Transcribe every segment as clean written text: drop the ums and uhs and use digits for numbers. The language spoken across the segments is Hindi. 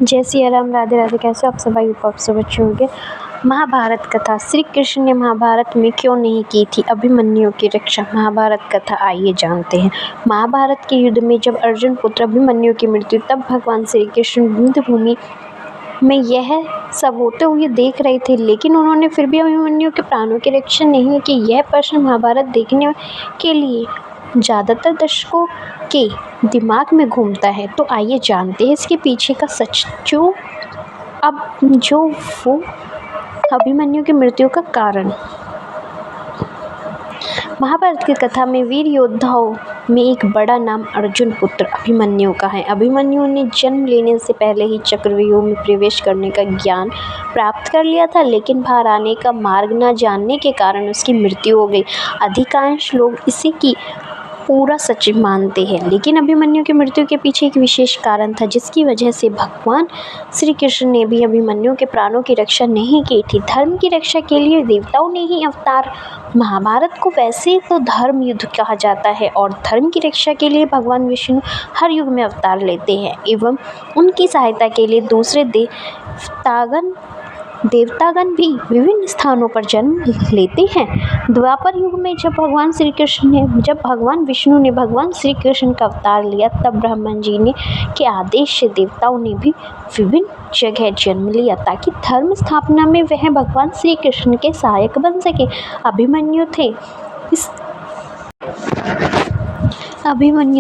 जय सिया राम, राधे राधे। कैसे आप सब? आई आप सब अच्छे होंगे। महाभारत कथा। श्री कृष्ण ने महाभारत में क्यों नहीं की थी अभिमन्यु की रक्षा? महाभारत कथा आइए जानते हैं। महाभारत के युद्ध में जब अर्जुन पुत्र अभिमन्यु की मृत्यु, तब भगवान श्री कृष्ण युद्ध भूमि में यह सब होते हुए देख रहे थे, लेकिन उन्होंने फिर भी अभिमन्यु के प्राणों की रक्षा नहीं की। यह प्रश्न महाभारत देखने के लिए ज़्यादातर दर्शकों के दिमाग में घूमता है, तो आइए जानते हैं इसके पीछे का सच। वो अभिमन्यु की मृत्यु का कारण। महाभारत की कथा में वीर योद्धाओं में एक बड़ा नाम अर्जुन पुत्र अभिमन्यु का है। अभिमन्यु ने जन्म लेने से पहले ही चक्रव्यूह में प्रवेश करने का ज्ञान प्राप्त कर लिया था, लेकिन बाहर आने का मार्ग न जानने के कारण उसकी मृत्यु हो गई। अधिकांश लोग इसी की पूरा सच मानते हैं, लेकिन अभिमन्यु की मृत्यु के पीछे एक विशेष कारण था, जिसकी वजह से भगवान श्री कृष्ण ने भी अभिमन्यु के प्राणों की रक्षा नहीं की थी। धर्म की रक्षा के लिए देवताओं ने ही अवतार। महाभारत को वैसे तो धर्म युद्ध कहा जाता है, और धर्म की रक्षा के लिए भगवान विष्णु हर युग में अवतार लेते हैं एवं उनकी सहायता के लिए दूसरे देवतागण भी विभिन्न स्थानों पर जन्म लेते हैं। द्वापर युग में जब भगवान विष्णु ने भगवान श्री कृष्ण का अवतार लिया, तब ब्रह्मा जी ने के आदेश से देवताओं ने भी विभिन्न जगह जन्म लिया, ताकि धर्म स्थापना में वह भगवान श्री कृष्ण के सहायक बन सके। अभिमन्यु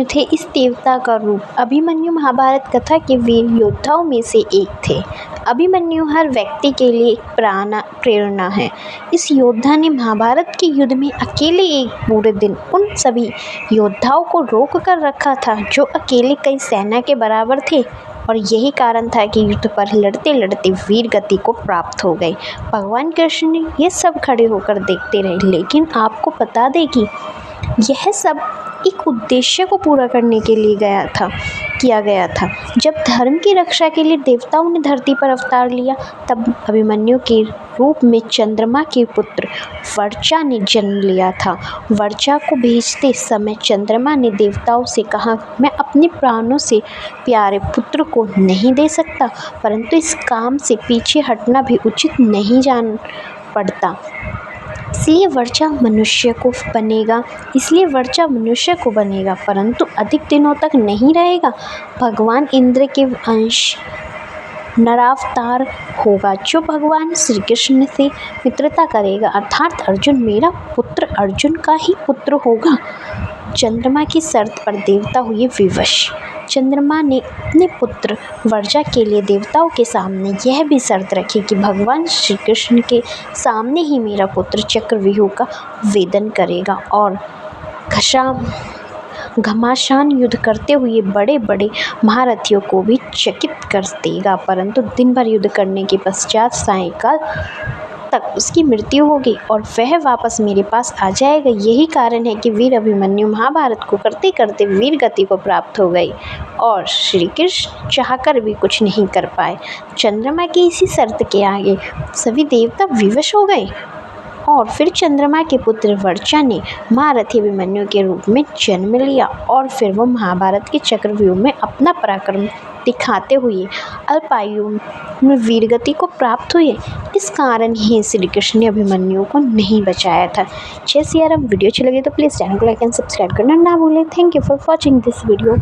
थे इस देवता का रूप। अभिमन्यु महाभारत कथा के वीर योद्धाओं में से एक थे। अभिमन्यु हर व्यक्ति के लिए एक प्रेरणा है। इस योद्धा ने महाभारत के युद्ध में अकेले एक पूरे दिन उन सभी योद्धाओं को रोक कर रखा था, जो अकेले कई सेना के बराबर थे, और यही कारण था कि युद्ध पर लड़ते लड़ते वीर गति को प्राप्त हो गए। भगवान कृष्ण ने ये सब खड़े होकर देखते रहे, लेकिन आपको बता दें कि यह सब एक उद्देश्य को पूरा करने के लिए किया गया था। जब धर्म की रक्षा के लिए देवताओं ने धरती पर अवतार लिया, तब अभिमन्यु के रूप में चंद्रमा के पुत्र वर्चा ने जन्म लिया था। वर्चा को भेजते समय चंद्रमा ने देवताओं से कहा, मैं अपने प्राणों से प्यारे पुत्र को नहीं दे सकता, परंतु इस काम से पीछे हटना भी उचित नहीं जान पड़ता, इसलिए वर्चा मनुष्य को बनेगा, परंतु अधिक दिनों तक नहीं रहेगा। भगवान इंद्र के अंश नरावतार होगा, जो भगवान श्री कृष्ण से मित्रता करेगा, अर्थात अर्जुन मेरा पुत्र अर्जुन का ही पुत्र होगा। चंद्रमा की शर्त पर देवता हुए विवश। चंद्रमा ने अपने पुत्र वर्चा के लिए देवताओं के सामने यह भी शर्त रखी कि भगवान श्री कृष्ण के सामने ही मेरा पुत्र चक्रव्यूह का वेदन करेगा और घमासान युद्ध करते हुए बड़े बड़े महारथियों को भी चकित कर देगा। परंतु दिन भर युद्ध करने के पश्चात सायंकाल तक उसकी मृत्यु होगी और वह वापस मेरे पास आ जाएगा। यही कारण है कि वीर अभिमन्यु महाभारत को करते करते वीर गति को प्राप्त हो गई और श्री कृष्ण चाहकर भी कुछ नहीं कर पाए। चंद्रमा की इसी शर्त के आगे सभी देवता विवश हो गए और फिर चंद्रमा के पुत्र वर्चा ने महारथी अभिमन्यु के रूप में जन्म लिया और फिर वो महाभारत के चक्रव्यूह में अपना पराक्रम दिखाते हुए अल्पायु में वीरगति को प्राप्त हुए। इस कारण ही श्री कृष्ण ने अभिमन्यु को नहीं बचाया था। जय सिया राम। वीडियो अच्छी लगी तो प्लीज़ चैनल को लाइक एंड सब्सक्राइब करना ना भूलें। Thank you for watching this video.